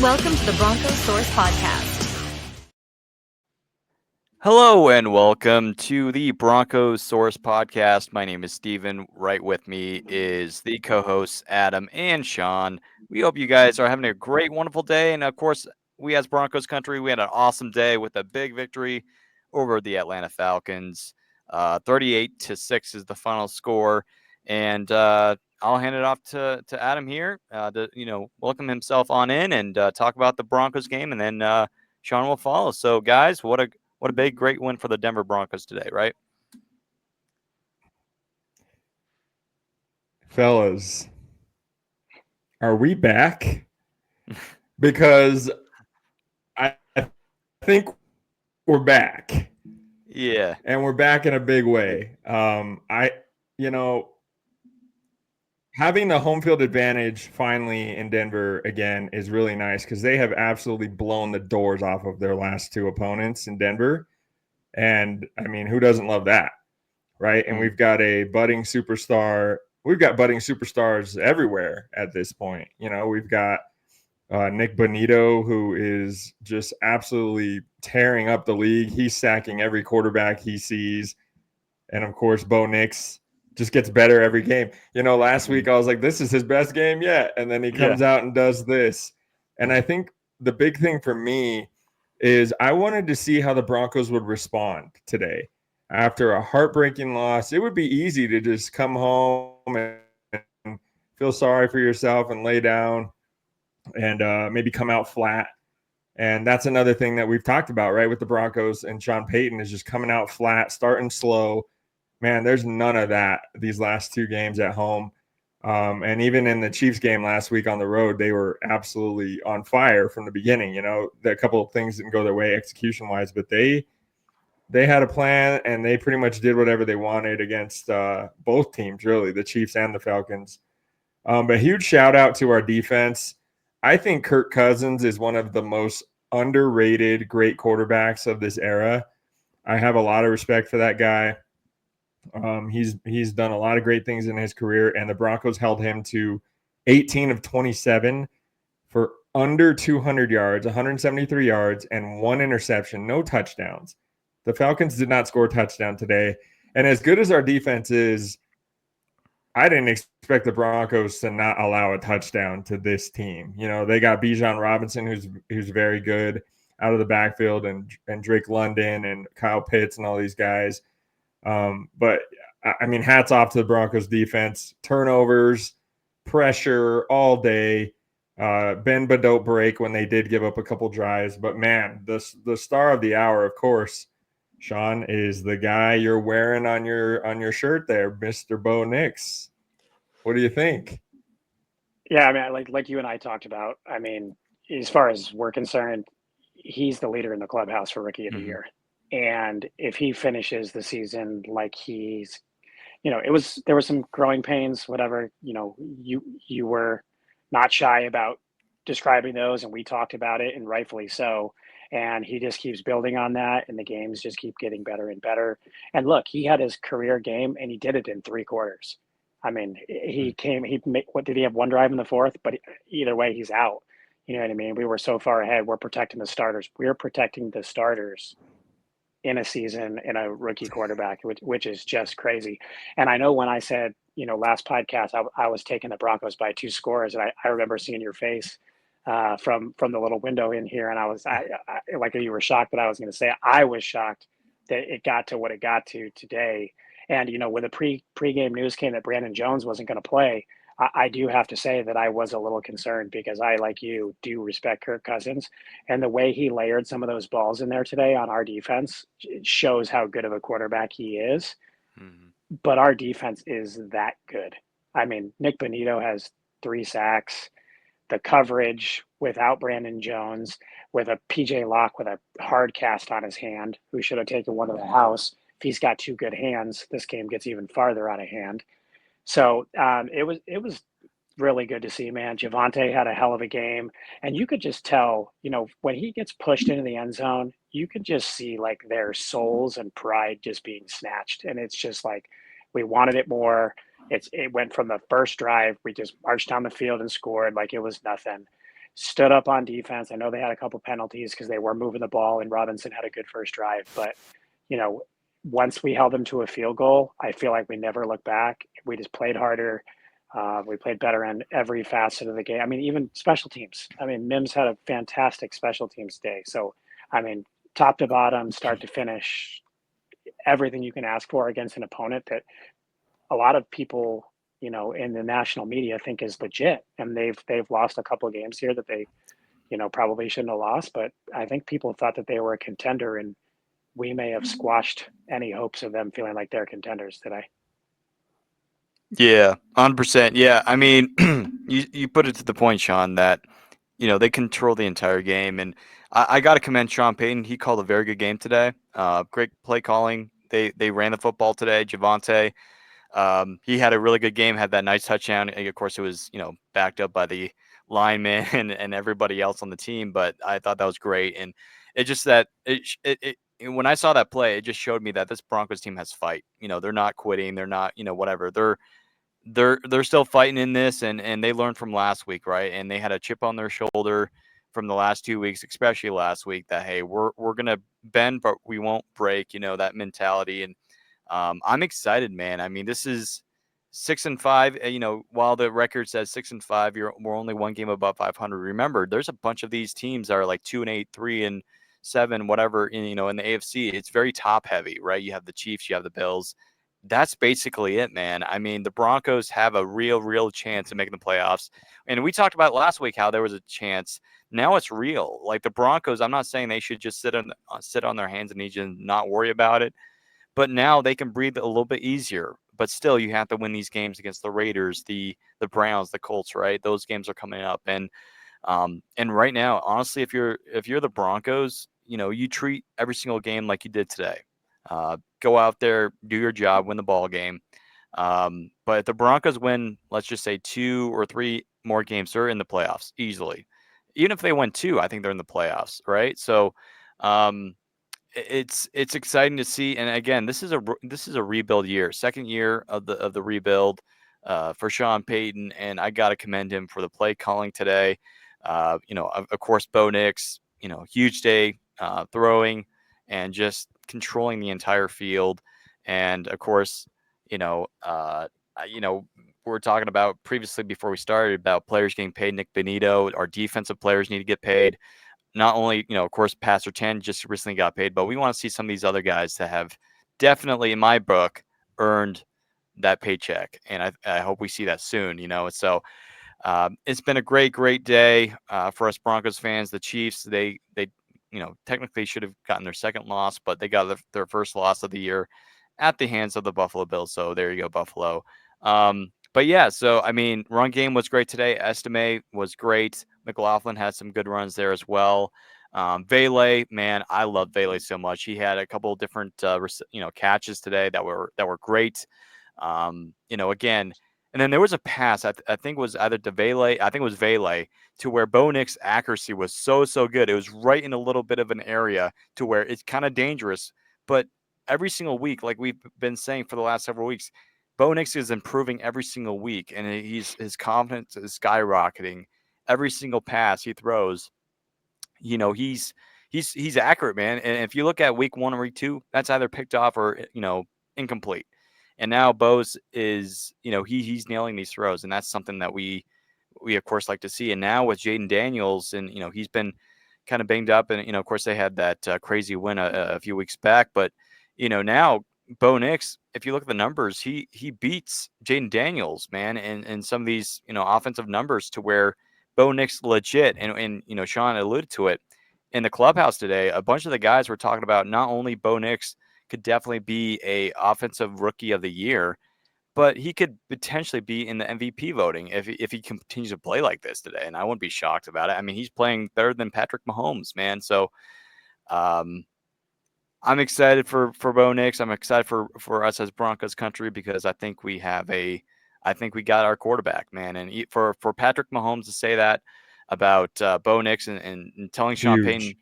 Welcome to the Broncos Source Podcast. Hello and welcome to the Broncos Source Podcast. My name is Steven. Right with me is the co-hosts Adam and Sean. We hope you guys are having a great, wonderful day. And of course, we as Broncos country, we had an awesome day with a big victory over the Atlanta Falcons. 38-6 is the final score. And I'll hand it off to Adam here to welcome himself on in and talk about the Broncos game, and then Sean will follow. So, guys, what a big, great win for the Denver Broncos today, right? Fellas, are we back? Because I think we're back. Yeah. And we're back in a big way. Having the home field advantage finally in Denver again is really nice because they have absolutely blown the doors off of their last two opponents in Denver. And I mean, who doesn't love that? Right. And we've got a budding superstar. We've got budding superstars everywhere at this point. We've got Nick Bonito, who is just absolutely tearing up the league. He's sacking every quarterback he sees. And of course, Bo Nix just gets better every game. Last week I was like, this is his best game yet. And then he comes out and does this. And I think the big thing for me is I wanted to see how the Broncos would respond today. After a heartbreaking loss, it would be easy to just come home and feel sorry for yourself and lay down and maybe come out flat. And that's another thing that we've talked about, right, with the Broncos and Sean Payton is just coming out flat, starting slow. Man, there's none of that these last two games at home. And even in the Chiefs game last week on the road, they were absolutely on fire from the beginning. A couple of things didn't go their way execution-wise, but they had a plan, and they pretty much did whatever they wanted against both teams, really, the Chiefs and the Falcons. But huge shout-out to our defense. I think Kirk Cousins is one of the most underrated great quarterbacks of this era. I have a lot of respect for that guy. He's done a lot of great things in his career, and the Broncos held him to 18 of 27 for under 200 yards, 173 yards, and one interception, no touchdowns. The Falcons did not score a touchdown today. And as good as our defense is, I didn't expect the Broncos to not allow a touchdown to this team. They got Bijan Robinson, who's very good out of the backfield, and Drake London and Kyle Pitts and all these guys. But I mean, hats off to the Broncos defense. Turnovers, pressure all day. Ben Badot break when they did give up a couple drives. But man, the star of the hour, of course, Sean, is the guy you're wearing on your shirt there, Mr. Bo Nix. What do you think? Yeah, I mean, like you and I talked about, I mean, as far as we're concerned, he's the leader in the clubhouse for Rookie of the Year. And if he finishes the season like he's, there were some growing pains, whatever, you were not shy about describing those, and we talked about it, and rightfully so. And he just keeps building on that, and the games just keep getting better and better. And look, he had his career game, and he did it in 3 quarters. I mean, what did he have, one drive in the fourth? But either way, he's out. You know what I mean? We were so far ahead. We're protecting the starters. We're protecting the starters in a season in a rookie quarterback, which is just crazy. And I know when I said, last podcast, I was taking the Broncos by 2 scores, and I remember seeing your face from the little window in here, and I like you were shocked that I was going to say. I was shocked that it got to what it got to today. And when the pregame news came that Brandon Jones wasn't going to play, I do have to say that I was a little concerned because I, like you, do respect Kirk Cousins, and the way he layered some of those balls in there today on our defense shows how good of a quarterback he is. Mm-hmm. But our defense is that good. I mean, Nick Bonito has 3 sacks. The coverage without Brandon Jones, with a PJ Locke with a hard cast on his hand, who should have taken one to the house. If he's got 2 good hands, this game gets even farther out of hand. So it was really good to see, man. Javonte had a hell of a game, and you could just tell, when he gets pushed into the end zone, you could just see like their souls and pride just being snatched, and it's just like we wanted it more. It went from the first drive, we just marched down the field and scored like it was nothing. stood up on defense. I know they had a couple penalties because they were moving the ball and Robinson had a good first drive, but you know, once we held them to a field goal, I feel like we never looked back. We just played harder. We played better in every facet of the game. I mean, even special teams. I mean, Mims had a fantastic special teams day. So, I mean, top to bottom, start to finish, everything you can ask for against an opponent that a lot of people, in the national media think is legit. And they've lost a couple of games here that they, probably shouldn't have lost. But I think people thought that they were a contender, and we may have squashed any hopes of them feeling like they're contenders today. Yeah, 100%. Yeah, I mean, you put it to the point, Sean, that they control the entire game, and I got to commend Sean Payton. He called a very good game today. Great play calling. They ran the football today. Javonte, he had a really good game. Had that nice touchdown. And of course, it was backed up by the lineman and everybody else on the team. But I thought that was great, and it just that when I saw that play, it just showed me that this Broncos team has fight. They're not quitting. They're not whatever. They're still fighting in this, and they learned from last week, right? And they had a chip on their shoulder from the last 2 weeks, especially last week, that hey, we're gonna bend, but we won't break. That mentality, and I'm excited, man. I mean, this is 6-5. While the record says 6-5, we're only one game above 500. Remember, there's a bunch of these teams that are like 2-8, 3-7, whatever. In the AFC, it's very top heavy, right? You have the Chiefs, you have the Bills. That's basically it, man. I mean, the Broncos have a real chance of making the playoffs. And we talked about last week how there was a chance. Now it's real. Like the Broncos, I'm not saying they should just sit on their hands and knees and not worry about it. But now they can breathe a little bit easier. But still, you have to win these games against the Raiders, the Browns, the Colts, right? Those games are coming up. And right now, honestly, if you're the Broncos, you treat every single game like you did today. Go out there, do your job, win the ball game. But if the Broncos win, let's just say 2 or 3 more games, they're in the playoffs easily. Even if they win 2, I think they're in the playoffs, right? So it's exciting to see. And again, this is a rebuild year, second year of the rebuild for Sean Payton, and I got to commend him for the play calling today. Of course, Bo Nix, huge day throwing and just controlling the entire field. And of course, we're talking about previously before we started about players getting paid. Nick Benito, our defensive players need to get paid. Not only, of course, Pastor 10 just recently got paid, but we want to see some of these other guys that have definitely, in my book, earned that paycheck. And I hope we see that soon, So it's been a great day for us Broncos fans. The Chiefs, they technically should have gotten their second loss, but they got their first loss of the year at the hands of the Buffalo Bills. So there you go, Buffalo. But yeah, so I mean, run game was great today. Estime was great. McLaughlin had some good runs there as well. Vele, man, I love Vele so much. He had a couple of different catches today that were great. Again, and then there was a pass I think it was either to Vele, I think it was Vele, to where Bo Nix's accuracy was so good. It was right in a little bit of an area to where it's kind of dangerous. But every single week, like we've been saying for the last several weeks, Bo Nix is improving every single week, and his confidence is skyrocketing. Every single pass he throws, he's accurate, man. And if you look at week 1 or week 2, that's either picked off or incomplete. And now Bose is, he's nailing these throws, and that's something that we of course like to see. And now with Jaden Daniels, and he's been kind of banged up, and of course they had that crazy win a few weeks back, but now Bo Nix, if you look at the numbers, he beats Jaden Daniels, man, and some of these offensive numbers to where Bo Nix legit, and Sean alluded to it in the clubhouse today. A bunch of the guys were talking about not only Bo Nix could definitely be a offensive rookie of the year, but he could potentially be in the MVP voting if he continues to play like this today. And I wouldn't be shocked about it. I mean, he's playing better than Patrick Mahomes, man. So I'm excited for Bo Nix. I'm excited for us as Broncos country, because I think we got our quarterback, man. And for Patrick Mahomes to say that about Bo Nix and telling Sean Payton,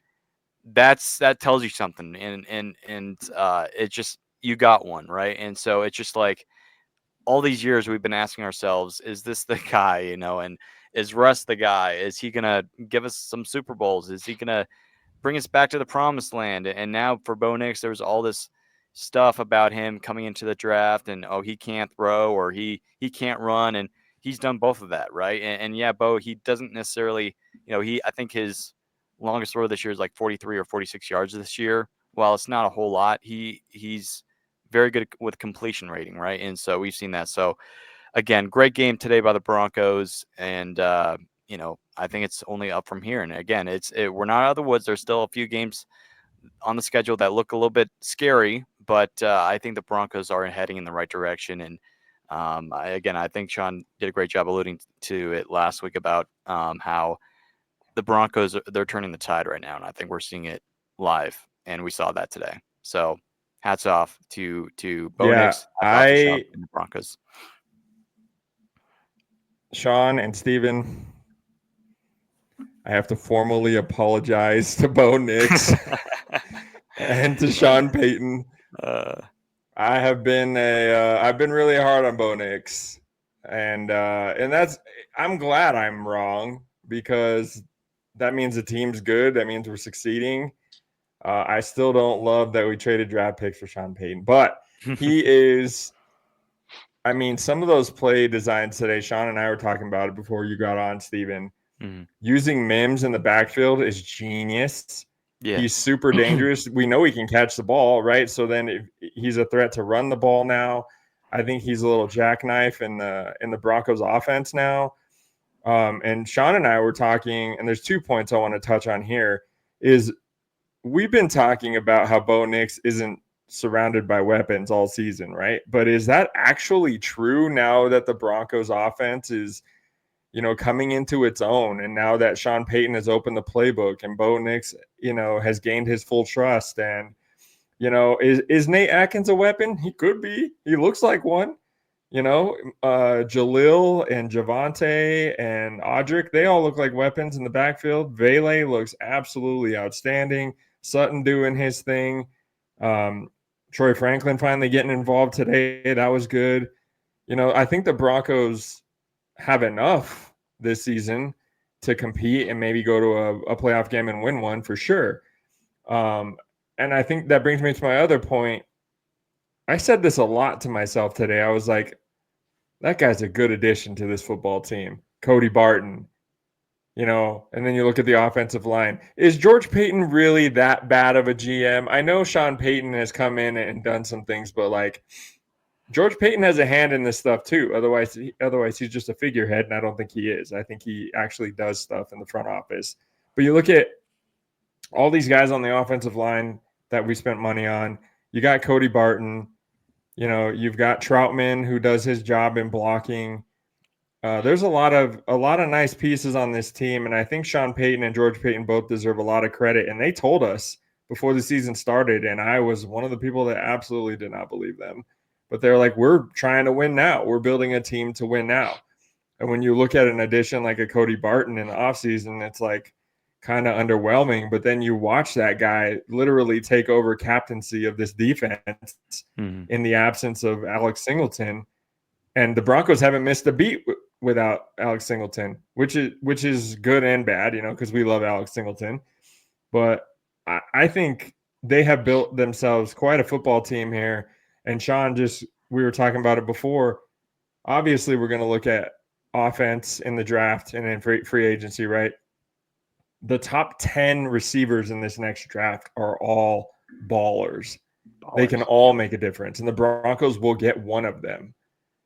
that tells you something. And it just, you got one, right? And so it's just like all these years we've been asking ourselves, is this the guy, and Is Russ the guy? Is he gonna give us some Super Bowls? Is he gonna bring us back to the promised land? And now for Bo Nix, there's all this stuff about him coming into the draft and he can't throw or he can't run, and he's done both of that, right? And yeah, Bo, he doesn't necessarily, I think his longest throw this year is like 43 or 46 yards this year. While it's not a whole lot, he's very good with completion rating, right? And so we've seen that. So again, great game today by the Broncos, and I think it's only up from here. And again, we're not out of the woods. There's still a few games on the schedule that look a little bit scary, but I think the Broncos are heading in the right direction. And I think Sean did a great job alluding to it last week about how the Broncos, they're turning the tide right now, and I think we're seeing it live, and we saw that today. So hats off to Bo Nix, hats off to Sean and the Broncos. Sean and Steven, I have to formally apologize to Bo Nix and to Sean Payton. I've been really hard on Bo Nix, and I'm glad I'm wrong, because that means the team's good. That means we're succeeding. I still don't love that we traded draft picks for Sean Payton, but he is. I mean, some of those play designs today, Sean and I were talking about it before you got on, Steven. Mm-hmm. Using Mims in the backfield is genius. Yeah. He's super dangerous. We know he can catch the ball, right? So then he's a threat to run the ball now. I think he's a little jackknife in the Broncos offense now. And Sean and I were talking, and there's 2 points I want to touch on here. Is we've been talking about how Bo Nix isn't surrounded by weapons all season, right? But is that actually true now that the Broncos offense is, coming into its own, and now that Sean Payton has opened the playbook and Bo Nix, has gained his full trust, and is Nate Atkins a weapon? He could be. He looks like one. Jalil and Javonte and Audric, they all look like weapons in the backfield. Vele looks absolutely outstanding. Sutton doing his thing. Troy Franklin finally getting involved today. That was good. I think the Broncos have enough this season to compete and maybe go to a playoff game and win one for sure. And I think that brings me to my other point. I said this a lot to myself today. I was like, that guy's a good addition to this football team. Cody Barton, and then you look at the offensive line. Is George Payton really that bad of a GM? I know Sean Payton has come in and done some things, but like George Payton has a hand in this stuff too. Otherwise he's just a figurehead, and I don't think he is. I think he actually does stuff in the front office. But you look at all these guys on the offensive line that we spent money on. You got Cody Barton. You've got Troutman, who does his job in blocking. There's a lot of nice pieces on this team, and I think Sean Payton and George Payton both deserve a lot of credit. And they told us before the season started, and I was one of the people that absolutely did not believe them. But they're like, we're trying to win now. We're building a team to win now. And when you look at an addition like a Cody Barton in the offseason, it's like kind of underwhelming. But then you watch that guy literally take over captaincy of this defense in the absence of Alex Singleton. And the Broncos haven't missed a beat without Alex Singleton, which is good and bad, because we love Alex Singleton. But I think they have built themselves quite a football team here. And Sean, we were talking about it before. Obviously, we're going to look at offense in the draft and in free agency, right? The top 10 receivers in this next draft are all ballers. They can all make a difference. And the Broncos will get one of them.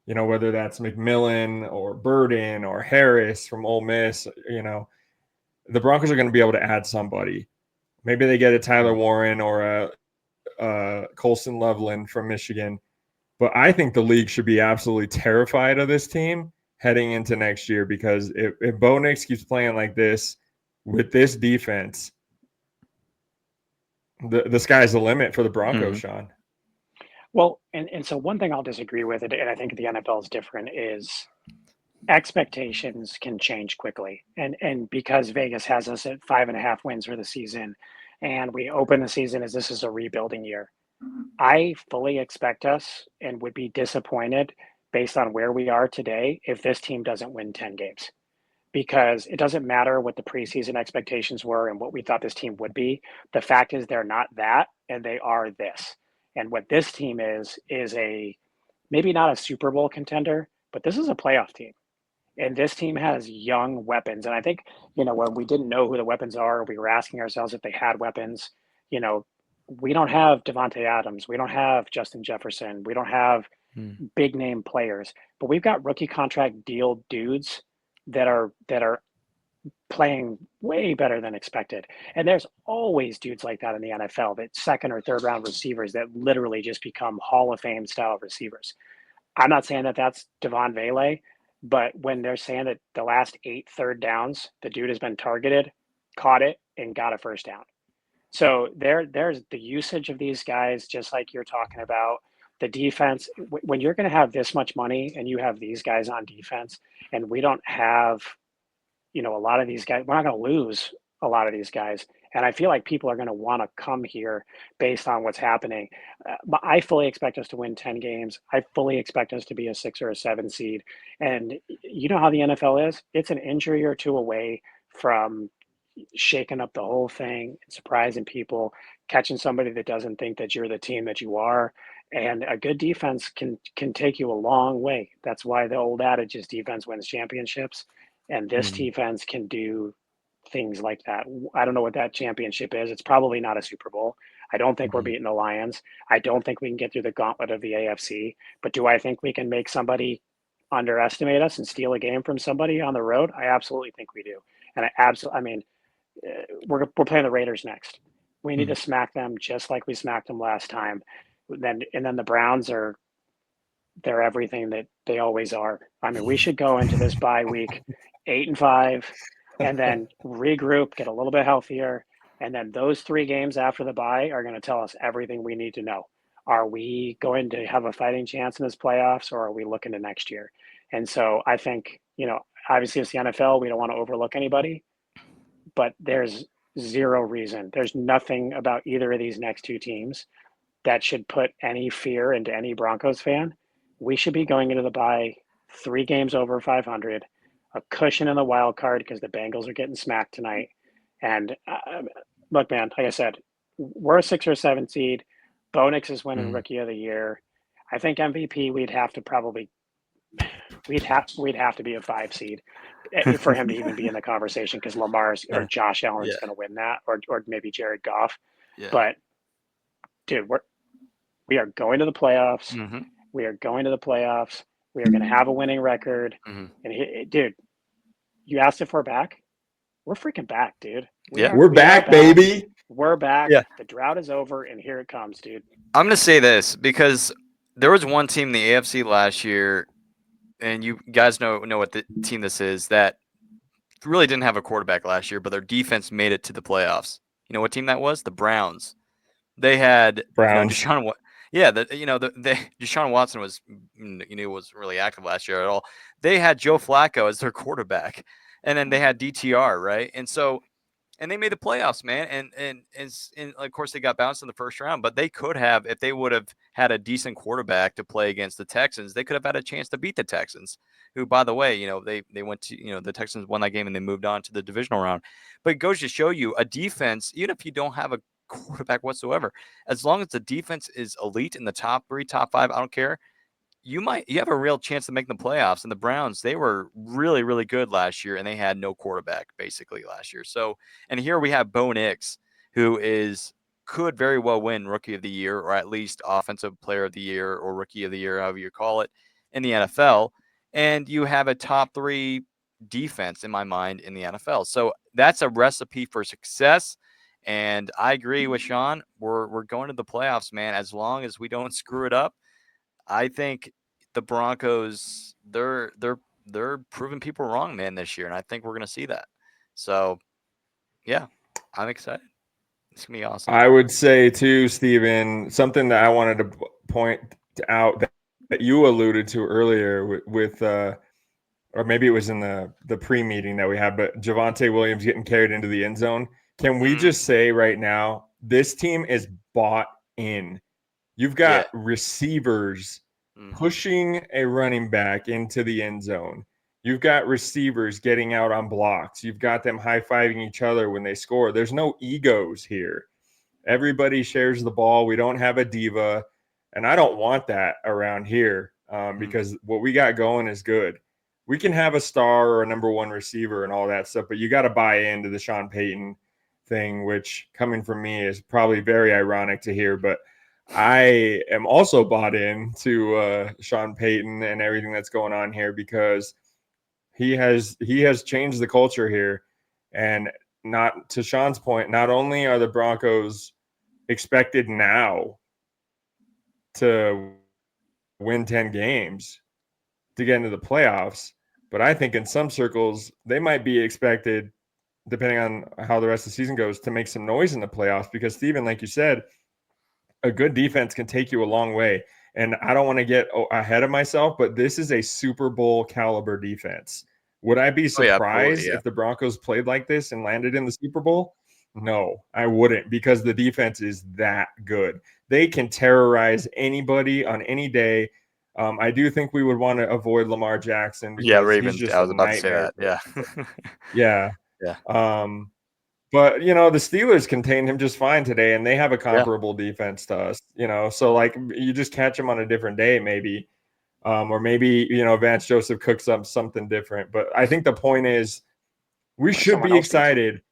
Whether that's McMillan or Burden or Harris from Ole Miss, the Broncos are going to be able to add somebody. Maybe they get a Tyler Warren or a Colson Loveland from Michigan. But I think the league should be absolutely terrified of this team heading into next year, because if Bo Nix keeps playing like this with this defense, the sky's the limit for the Broncos, Sean. Well, and so one thing I'll disagree with, and I think the NFL is different, is expectations can change quickly. And because Vegas has us at 5.5 wins for the season, and we open the season as this is a rebuilding year, I fully expect us and would be disappointed based on where we are today if this team doesn't win 10 games. because it doesn't matter what the preseason expectations were and what we thought this team would be. The fact is they're not that, and they are this. And what this team is a maybe not a Super Bowl contender, but this is a playoff team. And this team has young weapons. And I think, when we didn't know who the weapons are, we were asking ourselves if they had weapons. We don't have Devontae Adams. We don't have Justin Jefferson. We don't have big name players, but we've got rookie contract deal dudes that are playing way better than expected. And there's always dudes like that in the NFL, that second or third round receivers that literally just become Hall of Fame style receivers. I'm not saying that that's Devon Vele, but when they're saying that the last 8 third downs, the dude has been targeted, caught it, and got a first down. So there's the usage of these guys, just like you're talking about. The defense, when you're going to have this much money and you have these guys on defense, and we don't have, a lot of these guys, we're not going to lose a lot of these guys. And I feel like people are going to want to come here based on what's happening. But I fully expect us to win 10 games. I fully expect us to be a 6 or a 7 seed. And you know how the NFL is? It's an injury or two away from shaking up the whole thing, surprising people, catching somebody that doesn't think that you're the team that you are. And a good defense can take you a long way. That's why the old adage is defense wins championships. And this defense can do things like that. I don't know what that championship is. It's probably not a Super Bowl. I don't think we're beating the Lions. I don't think we can get through the gauntlet of the AFC. But do I think we can make somebody underestimate us and steal a game from somebody on the road? I absolutely think we do. And we're playing the Raiders next. We need to smack them just like we smacked them last time. Then the Browns they're everything that they always are. I mean, we should go into this bye week 8-5, and then regroup, get a little bit healthier, and then those 3 games after the bye are going to tell us everything we need to know. Are we going to have a fighting chance in this playoffs, or are we looking to next year? And so I think, obviously it's the NFL. We don't want to overlook anybody, but there's zero reason. There's nothing about either of these next 2 teams that should put any fear into any Broncos fan. We should be going into the bye 3 games over 500, a cushion in the wild card because the Bengals are getting smacked tonight. And look, man, like I said, we're a 6 or 7 seed. Bo Nix is winning Rookie of the Year. I think MVP we'd have to be a 5 seed for him to even be in the conversation, because Lamar's or Josh Allen's going to win that, or maybe Jared Goff. Yeah. But dude, we are going to the playoffs. Mm-hmm. We are going to the playoffs. We are going to have a winning record. Mm-hmm. And dude, you asked if we're back. We're freaking back, dude. We're back, baby. We're back. Yeah. The drought is over, and here it comes, dude. I'm going to say this because there was one team in the AFC last year, and you guys know what the team this is, that really didn't have a quarterback last year, but their defense made it to the playoffs. You know what team that was? The Browns. They had Deshaun Watson wasn't really active last year at all. They had Joe Flacco as their quarterback, and then they had DTR, right? And they made the playoffs, man. And of course they got bounced in the first round, but they could have, if they would have had a decent quarterback to play against the Texans, they could have had a chance to beat the Texans, who, by the way, they went to, the Texans won that game and they moved on to the divisional round. But it goes to show you, a defense, even if you don't have a quarterback whatsoever, as long as the defense is elite in the top 3, top 5, I don't care, you have a real chance to make the playoffs. And the Browns, they were really, really good last year, and they had no quarterback basically last year. So, and here we have Bo Nix, who could very well win Rookie of the Year, or at least Offensive Player of the Year, or Rookie of the Year, however you call it, in the NFL. And you have a top 3 defense in my mind in the NFL. So that's a recipe for success. And I agree with Sean. We're going to the playoffs, man. As long as we don't screw it up, I think the Broncos, they're proving people wrong, man, this year, and I think we're going to see that. So, yeah, I'm excited. It's going to be awesome. I would say too, Steven, something that I wanted to point out that you alluded to earlier with or maybe it was in the pre-meeting that we had, but Javonte Williams getting carried into the end zone. Can we just say right now, this team is bought in. You've got receivers pushing a running back into the end zone. You've got receivers getting out on blocks. You've got them high-fiving each other when they score. There's no egos here. Everybody shares the ball. We don't have a diva, and I don't want that around here because what we got going is good. We can have a star or a number one receiver and all that stuff, but you got to buy into the Sean Payton thing, which coming from me is probably very ironic to hear, but I am also bought into Sean Payton and everything that's going on here because he has changed the culture here. And not to Sean's point, not only are the Broncos expected now to win 10 games to get into the playoffs, but I think in some circles they might be expected, depending on how the rest of the season goes, to make some noise in the playoffs because, Steven, like you said, a good defense can take you a long way. And I don't want to get ahead of myself, but this is a Super Bowl caliber defense. Would I be surprised if the Broncos played like this and landed in the Super Bowl? No, I wouldn't, because the defense is that good. They can terrorize anybody on any day. I do think we would want to avoid Lamar Jackson because Ravens. he's just I was a about to say nightmare. that. Yeah. But, you know, the Steelers contained him just fine today, and they have a comparable defense to us, you know. So, like, you just catch him on a different day maybe. Or maybe, you know, Vance Joseph cooks up something different. But I think the point is we should be excited.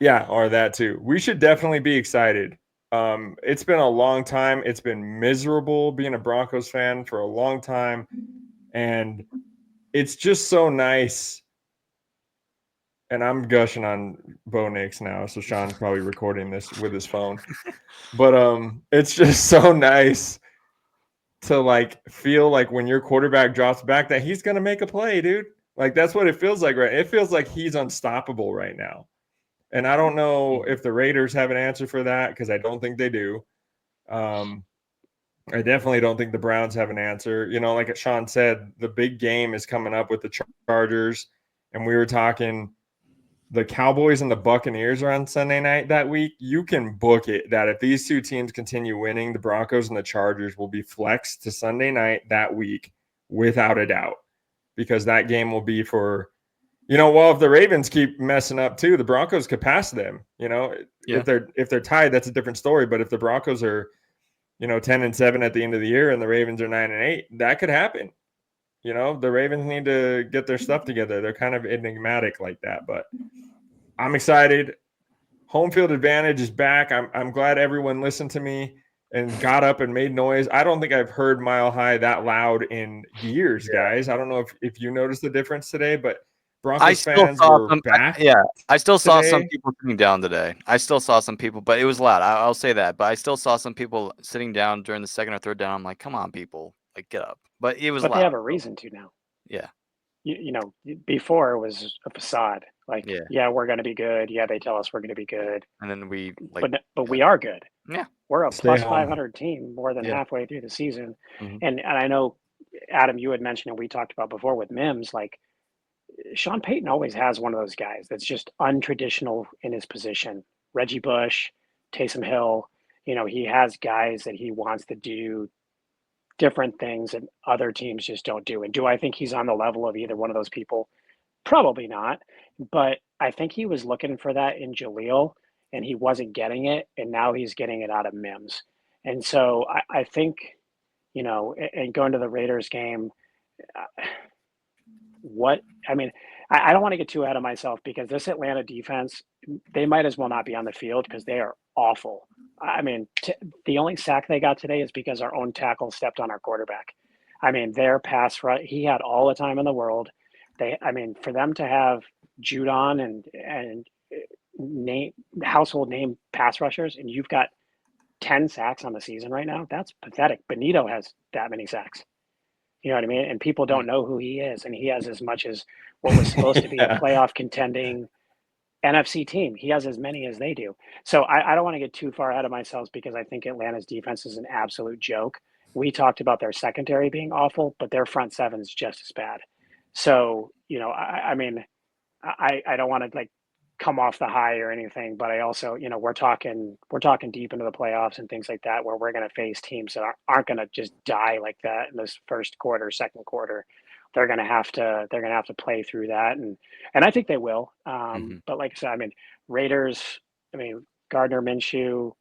Yeah, or that too. We should definitely be excited. It's been a long time. It's been miserable being a Broncos fan for a long time. And it's just so nice. And I'm gushing on Bo Nix now, so Sean's probably recording this with his phone. But it's just so nice to like feel like when your quarterback drops back that he's gonna make a play, dude. Like that's what it feels like, right? It feels like he's unstoppable right now. And I don't know if the Raiders have an answer for that because I don't think they do. I definitely don't think the Browns have an answer. You know, like Sean said, the big game is coming up with the Chargers, and we were talking. The Cowboys and the Buccaneers are on Sunday night that week. You can book it that if these two teams continue winning, the Broncos and the Chargers will be flexed to Sunday night that week without a doubt, because that game will be for, you know, well, if the Ravens keep messing up too, the Broncos could pass them. You know, if they're tied, that's a different story. But if the Broncos are, you know, 10-7 at the end of the year and the Ravens are 9-8, that could happen. You know, the Ravens need to get their stuff together. They're kind of enigmatic like that, but I'm excited. Home field advantage is back. I'm glad everyone listened to me and got up and made noise. I don't think I've heard Mile High that loud in years, guys. I don't know if you noticed the difference today, but Broncos fans were back. I still saw some people sitting down today. I still saw some people, but it was loud. I'll say that. But I still saw some people sitting down during the second or third down. I'm like, come on, people, like get up. But it was loud. But they have a reason to now. Yeah. You know, before it was a facade. Like, yeah, we're going to be good. Yeah, they tell us we're going to be good. And then we but we are good. Yeah. We're a plus 500 team more than halfway through the season. And I know, Adam, you had mentioned, and we talked about before with Mims, like Sean Payton always has one of those guys that's just untraditional in his position. Reggie Bush, Taysom Hill, you know, he has guys that he wants to do different things that other teams just don't do. And do I think he's on the level of either one of those people? Probably not, but I think he was looking for that in Jaleel and he wasn't getting it, and now he's getting it out of Mims. And so I think, you know, and going to the Raiders game, I don't want to get too ahead of myself because this Atlanta defense, they might as well not be on the field because they are awful. I mean, the only sack they got today is because our own tackle stepped on our quarterback. I mean, their pass rush, he had all the time in the world. For them to have Judon and household name pass rushers, and you've got 10 sacks on the season right now, that's pathetic. Benito has that many sacks. You know what I mean? And people don't know who he is, and he has as much as what was supposed to be a playoff contending NFC team. He has as many as they do. So I don't want to get too far ahead of myself because I think Atlanta's defense is an absolute joke. We talked about their secondary being awful, but their front seven is just as bad. So, you know, I don't want to like come off the high or anything, but I also, you know, we're talking deep into the playoffs and things like that, where we're going to face teams that aren't going to just die like that in this first quarter, second quarter. they're going to have to play through that, and I think they will. But like I said, I mean, Raiders. I mean, Gardner Minshew.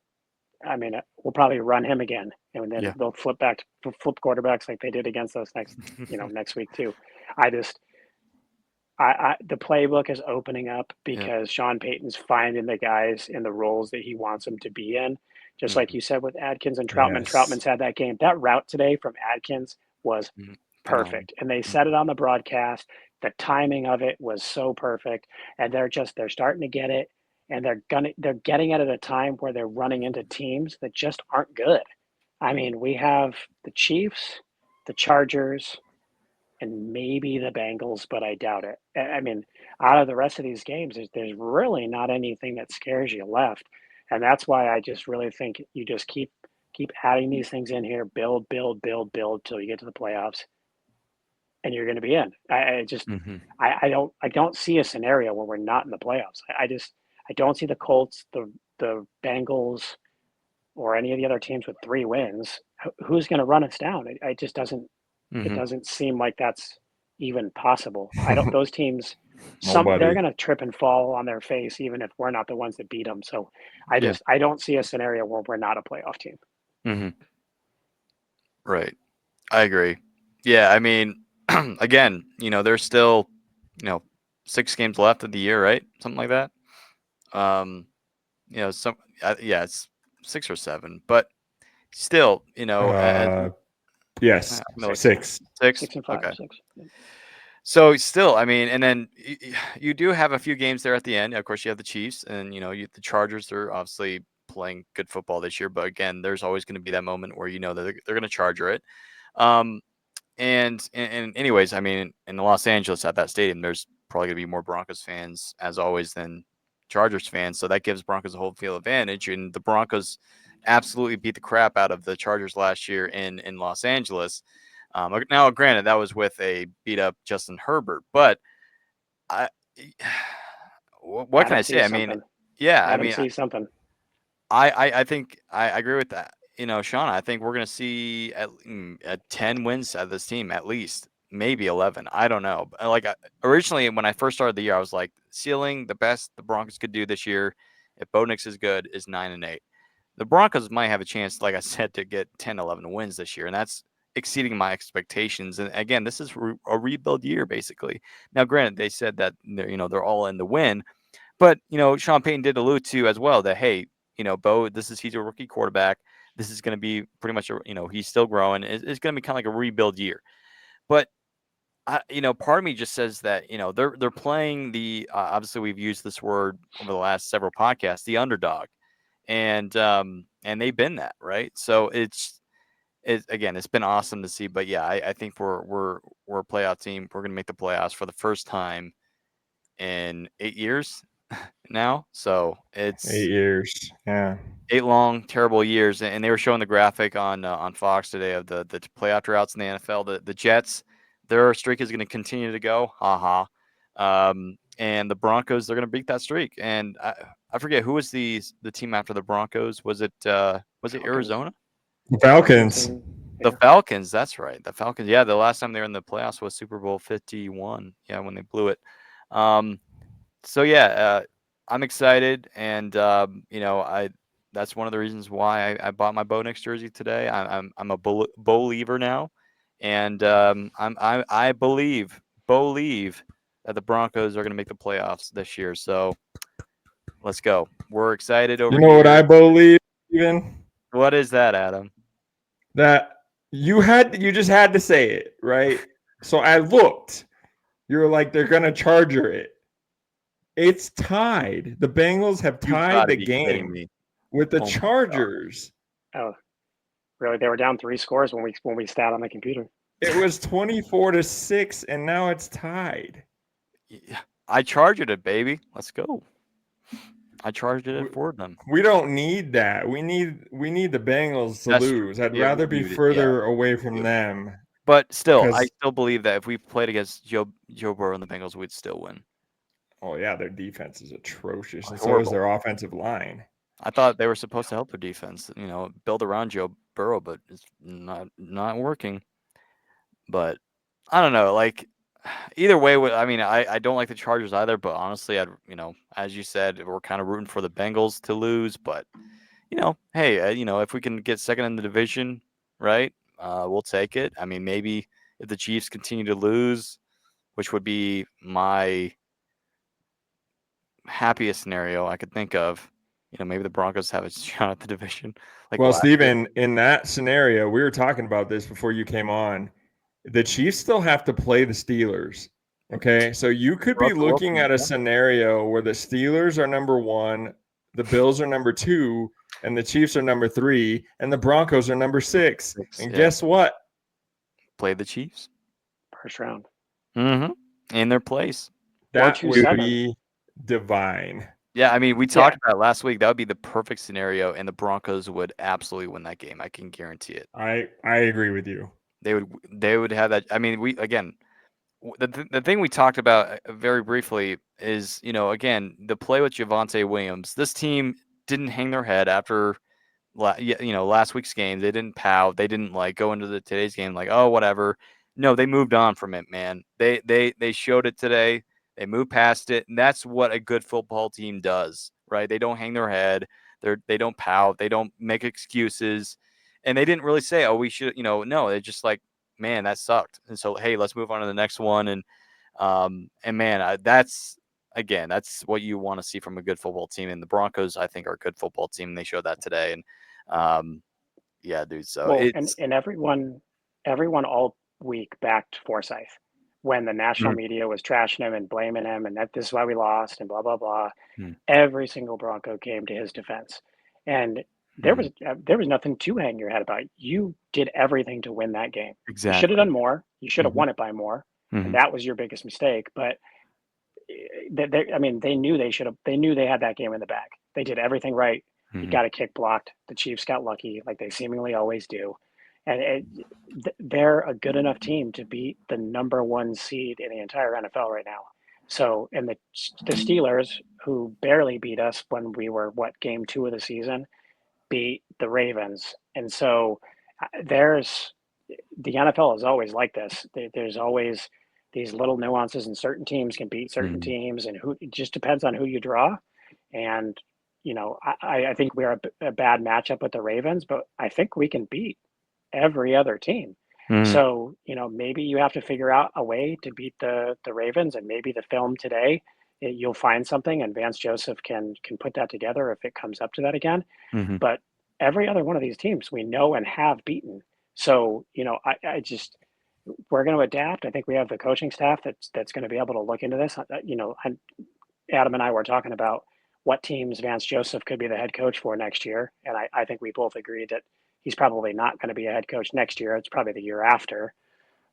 I mean, we'll probably run him again, and then Yeah. they'll flip quarterbacks like they did against us next week too. I just the playbook is opening up because Sean Payton's finding the guys in the roles that he wants them to be in. Just like you said with Adkins and Troutman. Yes. Troutman's had that game. That route today from Adkins was perfect. And they said it on the broadcast. The timing of it was so perfect. And they're starting to get it. And they're getting it at a time where they're running into teams that just aren't good. I mean, we have the Chiefs, the Chargers, and maybe the Bengals, but I doubt it. I mean, out of the rest of these games, there's really not anything that scares you left, and that's why I just really think you just keep adding these things in here, build till you get to the playoffs, and you're going to be in. I don't see a scenario where we're not in the playoffs. I don't see the Colts, the Bengals, or any of the other teams with 3 wins. Who's going to run us down? It just doesn't. It doesn't seem like that's even possible. Those teams, they're going to trip and fall on their face, even if we're not the ones that beat them. So I don't see a scenario where we're not a playoff team. Right. I agree. Yeah. I mean, again, there's still, 6 games left of the year, right? Something like that. It's 6 or 7, but still, Yes, 6. 6 and 5. Okay. 6. Yeah. So still, I mean, and then you do have a few games there at the end. Of course, you have the Chiefs, and the Chargers. They're obviously playing good football this year, but again, there's always going to be that moment where that they're going to charger it. And anyways, I mean, in Los Angeles at that stadium, there's probably going to be more Broncos fans as always than Chargers fans, so that gives Broncos a home field advantage. And the Broncos absolutely beat the crap out of the Chargers last year in Los Angeles. Now, granted, that was with a beat up Justin Herbert, but what can I say? I mean, See something. I think I agree with that. Sean, I think we're going to see at 10 wins out of this team, at least, maybe 11. I don't know. Like originally, when I first started the year, I was like, ceiling, the best the Broncos could do this year, if Bo Nix is good, is 9-8. The Broncos might have a chance, like I said, to get 10, 11 wins this year, and that's exceeding my expectations. And again, this is a rebuild year, basically. Now, granted, they said that they're all in the win, but Sean Payton did allude to as well that, hey, Bo, he's a rookie quarterback. This is going to be pretty much he's still growing. It's going to be kind of like a rebuild year. But part of me just says that they're playing the obviously we've used this word over the last several podcasts, the underdog, and they've been that, right? So it's been awesome to see. But yeah, I think we're a playoff team. We're going to make the playoffs for the first time in 8 years now. So it's 8 years. Yeah. 8 long, terrible years. And they were showing the graphic on Fox today of the playoff droughts in the NFL. The Jets, their streak is going to continue to go. And the Broncos, they're going to beat that streak. And I forget who was the team after the Broncos. Was it Arizona? The Falcons. The Falcons, that's right. The Falcons. Yeah, the last time they were in the playoffs was Super Bowl 51. Yeah, when they blew it. So yeah, I'm excited, and that's one of the reasons why I bought my Bo Nix jersey today. I'm a believer now, and I believe that the Broncos are going to make the playoffs this year. So let's go. We're excited over here. What I believe, even? What is that, Adam? That you just had to say it, right? So I looked. You were like, they're gonna charger it. It's tied. The Bengals have tied the game with the Chargers. Oh, really? They were down 3 scores when we sat on the computer. It was 24-6, and now it's tied. I charged it, baby. Let's go. I charged it for them. We don't need that. We need the Bengals to lose. I'd rather be further away from them. But still, I still believe that if we played against Joe Burrow and the Bengals, we'd still win. Oh yeah, their defense is atrocious, and so is their offensive line. I thought they were supposed to help their defense, build around Joe Burrow, but it's not working. But I don't know. Like either way, I mean, I don't like the Chargers either. But honestly, as you said, we're kind of rooting for the Bengals to lose. But hey, if we can get second in the division, right? We'll take it. I mean, maybe if the Chiefs continue to lose, which would be my happiest scenario I could think of. Maybe the Broncos have a shot at the division. Like Well, last year. Steven, in that scenario, we were talking about this before you came on. The Chiefs still have to play the Steelers. Okay. So you could be Russell looking Wilson, at a yeah. scenario where the Steelers are number 1, the Bills are number 2, and the Chiefs are number 3, and the Broncos are number 6. And Yeah. guess what? Play the Chiefs. First round. Mm-hmm. In their place. That would 2-7. be divine. Yeah, I mean, we talked about it last week. That would be the perfect scenario, and the Broncos would absolutely win that game. I can guarantee it. I agree with you. They would have that. I mean, the thing we talked about very briefly is, again, the play with Javonte Williams. This team didn't hang their head after last week's game. They didn't pout. They didn't go into today's game like, oh, whatever. No, they moved on from it, man. They showed it today. They moved past it, and that's what a good football team does, right? They don't hang their head. They don't pout. They don't make excuses, and they didn't really say, oh, we should, no. They're just like, man, that sucked, and so hey, let's move on to the next one, and man, that's what you want to see from a good football team, and the Broncos, I think, are a good football team. And they showed that today, and yeah, dude. So and everyone all week backed Forsyth when the national media was trashing him and blaming him, and that this is why we lost and blah blah blah. Every single Bronco came to his defense, and there was nothing to hang your head about. You did everything to win that game. Exactly. You should have done more. You should have won it by more, and that was your biggest mistake. But they knew they should have. They knew they had that game in the bag. They did everything right. You got a kick blocked. The Chiefs got lucky, like they seemingly always do, and they're a good enough team to beat the number 1 seed in the entire NFL right now. So, and the Steelers, who barely beat us when we were game 2 of the season, beat the Ravens, and so the NFL is always like this. There's always these little nuances, and certain teams can beat certain teams, and it just depends on who you draw. And I think we're a bad matchup with the Ravens, but I think we can beat every other team. So, maybe you have to figure out a way to beat the Ravens, and maybe the film today, you'll find something, and Vance Joseph can put that together if it comes up to that again. But every other one of these teams we know and have beaten. So, we're going to adapt. I think we have the coaching staff that's going to be able to look into this. Adam and I were talking about what teams Vance Joseph could be the head coach for next year. And I think we both agreed that he's probably not going to be a head coach next year. It's probably the year after.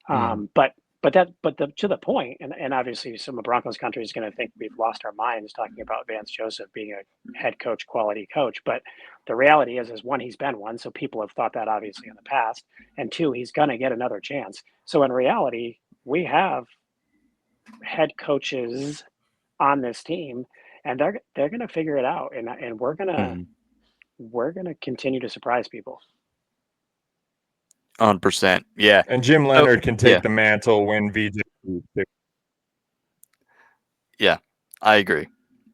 But to the point, and obviously some of Broncos country is going to think we've lost our minds talking about Vance Joseph being a head coach, quality coach. But the reality is one, he's been one. So people have thought that obviously in the past. And two, he's going to get another chance. So in reality, we have head coaches on this team, and they're going to figure it out. And we're going to continue to surprise people. 100%. Yeah. And Jim Leonard can take the mantle when VJ. Yeah, I agree.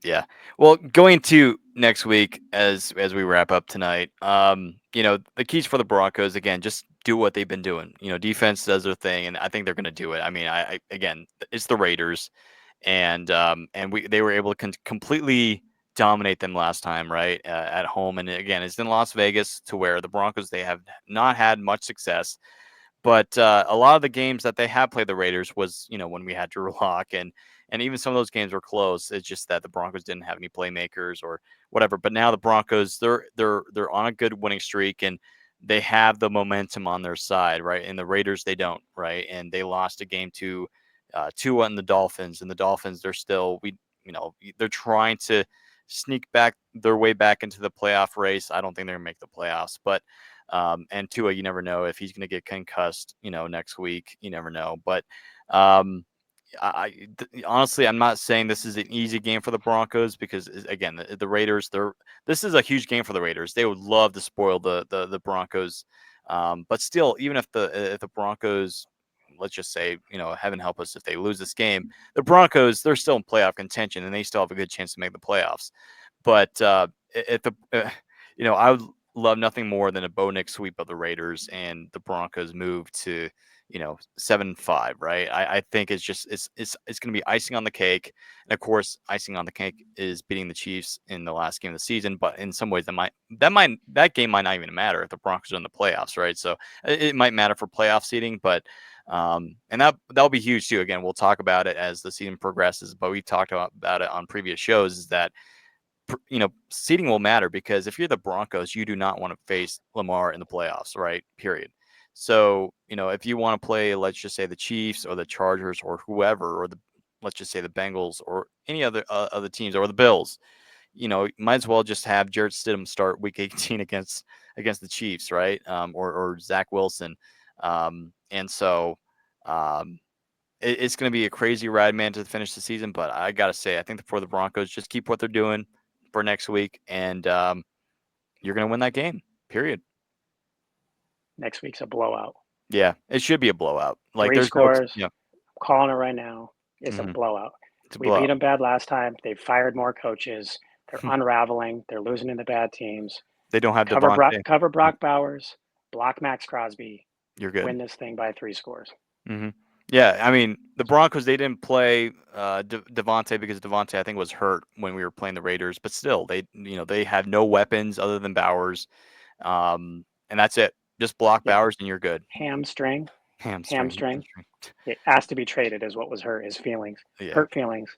Yeah. Well, going to next week as we wrap up tonight, the keys for the Broncos, again, just do what they've been doing. Defense does their thing, and I think they're going to do it. I mean, again, it's the Raiders, and they were able to completely dominate them last time, right, at home. And again, it's in Las Vegas, to where the Broncos, they have not had much success. But a lot of the games that they have played the Raiders was, when we had Drew Lock, and even some of those games were close. It's just that the Broncos didn't have any playmakers or whatever. But now the Broncos, they're on a good winning streak, and they have the momentum on their side, right? And the Raiders, they don't, right? And they lost a game to Tua and the Dolphins. And the Dolphins, they're still they're trying to sneak back their way back into the playoff race. I don't think they're gonna make the playoffs, but and Tua, you never know if he's going to get concussed, next week. You never know. But honestly, I'm not saying this is an easy game for the Broncos, because again, the Raiders, this is a huge game for the Raiders. They would love to spoil the Broncos. But still, even if the Broncos let's just say, heaven help us if they lose this game. The Broncos, they're still in playoff contention and they still have a good chance to make the playoffs. But at the, I would love nothing more than a Bo Nix sweep of the Raiders and the Broncos move to, 7-5, right? I think it's just it's going to be icing on the cake, and of course, icing on the cake is beating the Chiefs in the last game of the season. But in some ways, that game might not even matter if the Broncos are in the playoffs, right? So it might matter for playoff seeding, but and that'll be huge too. Again, we'll talk about it as the season progresses, but we've talked about it on previous shows. Is that seeding will matter because if you're the Broncos, you do not want to face Lamar in the playoffs, right? Period. So, if you want to play, let's just say the Chiefs or the Chargers or whoever, or let's just say the Bengals or any other teams or the Bills, might as well just have Jarrett Stidham start Week 18 against the Chiefs, right? Or Zach Wilson, and so it's going to be a crazy ride, man, to finish the season. But I gotta say, I think for the Broncos, just keep what they're doing for next week, and you're going to win that game. Period. Next week's a blowout. Yeah, it should be a blowout. Like 3 there's scores. No, I'm calling it right now. It's a Mhm. blowout. It's a We beat blowout. them bad last time. They fired more coaches. They're unraveling. They're losing to the bad teams. They don't have Cover Devontae. cover Brock Bowers. Block Max Crosby. You're good. Win this thing by 3 scores. Yeah, I mean the Broncos, they didn't play Devontae because Devontae I think was hurt when we were playing the Raiders, but still they have no weapons other than Bowers, and that's it. Just block Yeah. Bowers and you're good. Hamstring. Hamstring. It has to be traded is what was hurt. His feelings. Yeah. Hurt feelings.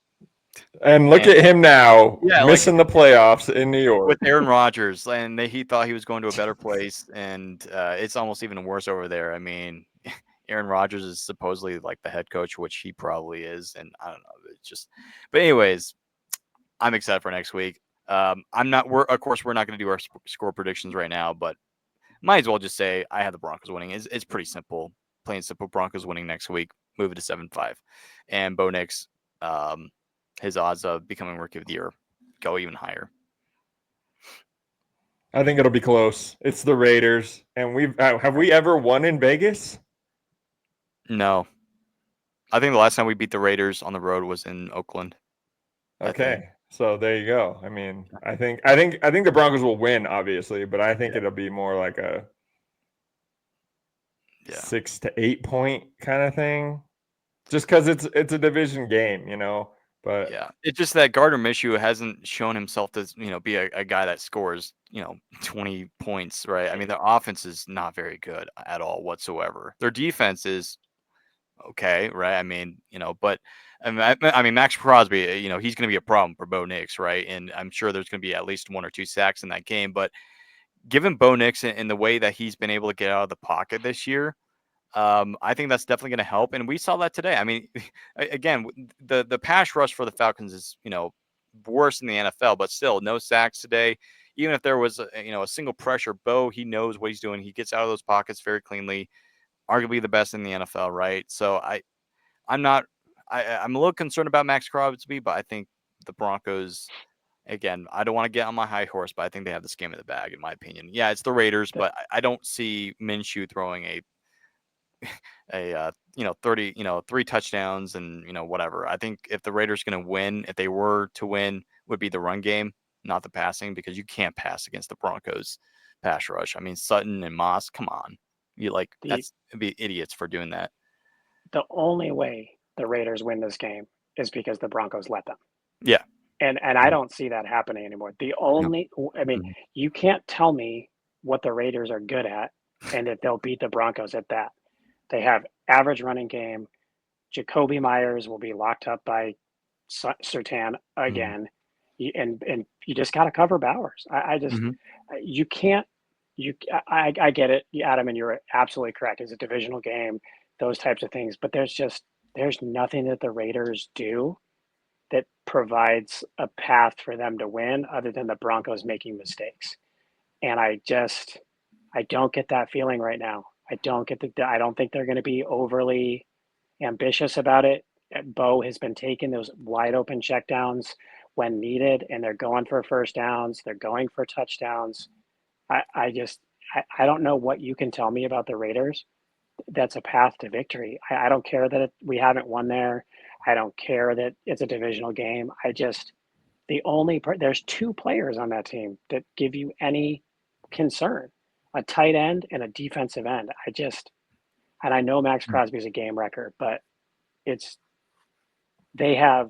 And look at him now, Yeah, missing the playoffs in New York. With Aaron Rodgers, and he thought he was going to a better place, and it's almost even worse over there. I mean, Aaron Rodgers is supposedly like the head coach, which he probably is, and I don't know. It's just, but anyways, I'm excited for next week. I'm not. Of course, we're not going to do our score predictions right now, but might as well just say I have the Broncos winning. It's pretty simple, plain and simple. Broncos winning next week, move it to 7-5, and Bo Nix, his odds of becoming Rookie of the Year go even higher. I think it'll be close. It's the Raiders, and have we ever won in Vegas? No, I think the last time we beat the Raiders on the road was in Oakland. Okay, so there you go. I mean, I think the Broncos will win, obviously, but I think it'll be more like a 6 to 8 point kind of thing, just because it's a division game, But yeah, it's just that Gardner Minshew hasn't shown himself to be a guy that scores 20 points, right? I mean, their offense is not very good at all whatsoever. Their defense is okay, right? I mean, but I mean, Max Crosby, he's going to be a problem for Bo Nix, right? And I'm sure there's going to be at least 1 or 2 sacks in that game. But given Bo Nix in the way that he's been able to get out of the pocket this year, I think that's definitely going to help, and we saw that today. I mean, again, the pass rush for the Falcons is worse in the NFL, but still no sacks today. Even if there was a single pressure, Bo, he knows what he's doing. He gets out of those pockets very cleanly. Arguably the best in the NFL, right? So I'm a little concerned about Max Crosby, but I think the Broncos. Again, I don't want to get on my high horse, but I think they have this game in the bag, in my opinion. Yeah, it's the Raiders, but I don't see Minshew throwing a 30 3 touchdowns and whatever. I think if the Raiders going to win, if they were to win, would be the run game, not the passing, because you can't pass against the Broncos pass rush. I mean, Sutton and Moss, come on, it'd be idiots for doing that. The only way the Raiders win this game is because the Broncos let them. Yeah. And I don't see that happening anymore. I mean, you can't tell me what the Raiders are good at and that they'll beat the Broncos at that. They have average running game. Jacoby Myers will be locked up by Surtain again. And you just got to cover Bowers. You can't. I get it, Adam, and you're absolutely correct. It's a divisional game, those types of things. But there's nothing that the Raiders do that provides a path for them to win other than the Broncos making mistakes. And I don't get that feeling right now. I don't think they're going to be overly ambitious about it. Bo has been taking those wide open checkdowns when needed, and they're going for first downs. They're going for touchdowns. I don't know what you can tell me about the Raiders that's a path to victory. I don't care that we haven't won there. I don't care that it's a divisional game. There's two players on that team that give you any concern, a tight end and a defensive end. And I know Max Crosby is a game wrecker, but it's they have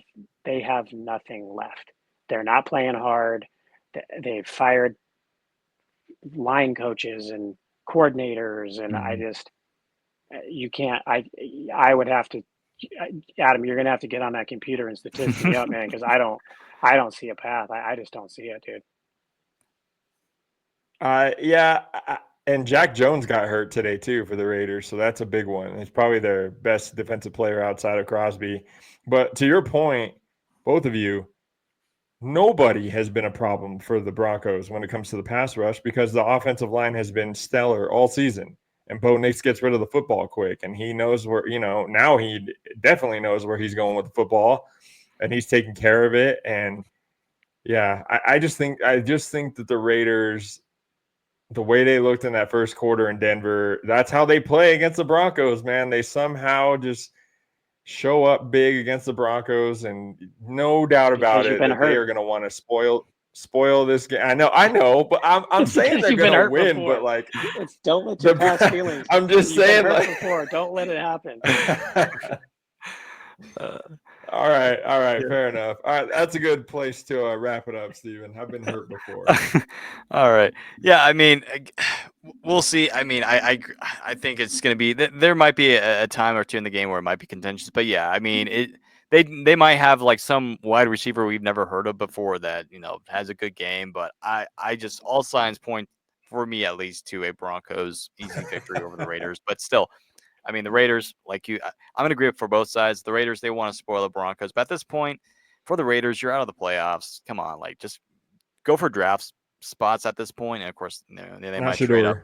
nothing left. They're not playing hard. They've fired line coaches and coordinators, and you can't. I would have to. Adam, you're gonna have to get on that computer and statistic me up, man, because I don't see a path. I just don't see it, dude. And Jack Jones got hurt today too for the Raiders, so that's a big one. He's probably their best defensive player outside of Crosby. But to your point, both of you, nobody has been a problem for the Broncos when it comes to the pass rush because the offensive line has been stellar all season. And Bo Nix gets rid of the football quick, and he knows where, now he definitely knows where he's going with the football, and he's taking care of it. And yeah, I just think that the Raiders, the way they looked in that first quarter in Denver, that's how they play against the Broncos, man. They somehow just show up big against the Broncos, and no doubt about it that they are going to want to spoil this game. I know, but I'm saying they're going to win. Before. But like, don't let your past feelings. I'm just saying, like, before, don't let it happen. All right, fair enough. All right, that's a good place to wrap it up, Steven. I've been hurt before. All right, yeah. I mean, we'll see. I mean, I think it's going to be. There might be a time or two in the game where it might be contentious, but yeah, I mean, they might have like some wide receiver we've never heard of before that has a good game, but I just all signs point for me at least to a Broncos easy victory over the Raiders, but still. I mean, the Raiders, like I'm going to agree for both sides. The Raiders, they want to spoil the Broncos. But at this point, for the Raiders, you're out of the playoffs. Come on, like just go for draft spots at this point. And of course, they might trade up.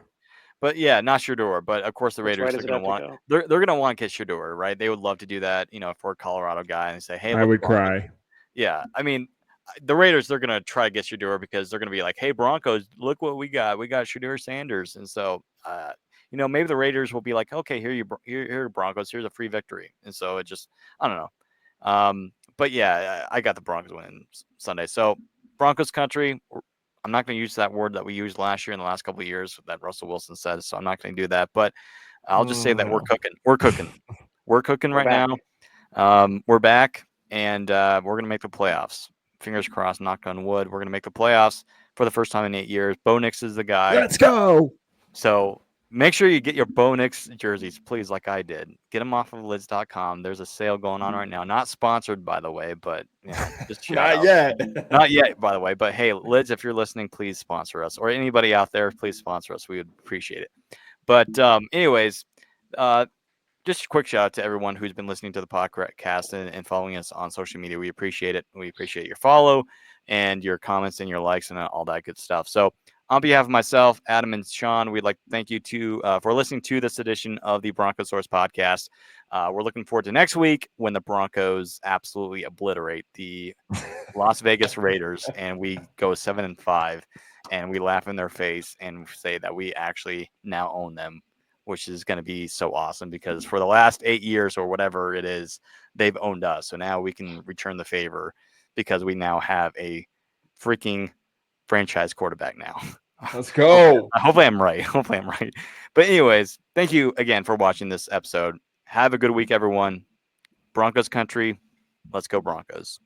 But yeah, not Shador. But of course, the Raiders are going to want they're going to want to get Shador, right? They would love to do that, for a Colorado guy and say, hey, I would cry. Yeah, I mean, the Raiders, they're going to try to get Shador because they're going to be like, hey, Broncos, look what we got. We got Shador Sanders, and so. Maybe the Raiders will be like, okay, here, Broncos, here's a free victory. And so it just, I don't know. But yeah, I got the Broncos winning Sunday. So Broncos country, I'm not going to use that word that we used last year in the last couple of years that Russell Wilson said. So I'm not going to do that. But I'll just say that we're cooking. We're cooking. We're cooking right now. We're back, and we're going to make the playoffs. Fingers crossed, knock on wood. We're going to make the playoffs for the first time in 8 years. Bo Nix is the guy. Let's go. So make sure you get your Bo Nix jerseys, please, like I did. Get them off of lids.com. There's a sale going on right now. Not sponsored, by the way, but just not yet. Not yet, by the way. But hey, Lids, if you're listening, please sponsor us. Or anybody out there, please sponsor us. We would appreciate it. But anyways, just a quick shout out to everyone who's been listening to the podcast and following us on social media. We appreciate it. We appreciate your follow and your comments and your likes and all that good stuff. So on behalf of myself, Adam, and Sean, we'd like to thank you for listening to this edition of the Broncos Source podcast. We're looking forward to next week when the Broncos absolutely obliterate the Las Vegas Raiders and we go 7-5 and we laugh in their face and say that we actually now own them, which is going to be so awesome because for the last 8 years or whatever it is, they've owned us. So now we can return the favor because we now have a freaking franchise quarterback now. Let's go. Hopefully I'm right. But anyways, thank you again for watching this episode. Have a good week, everyone. Broncos country. Let's go Broncos.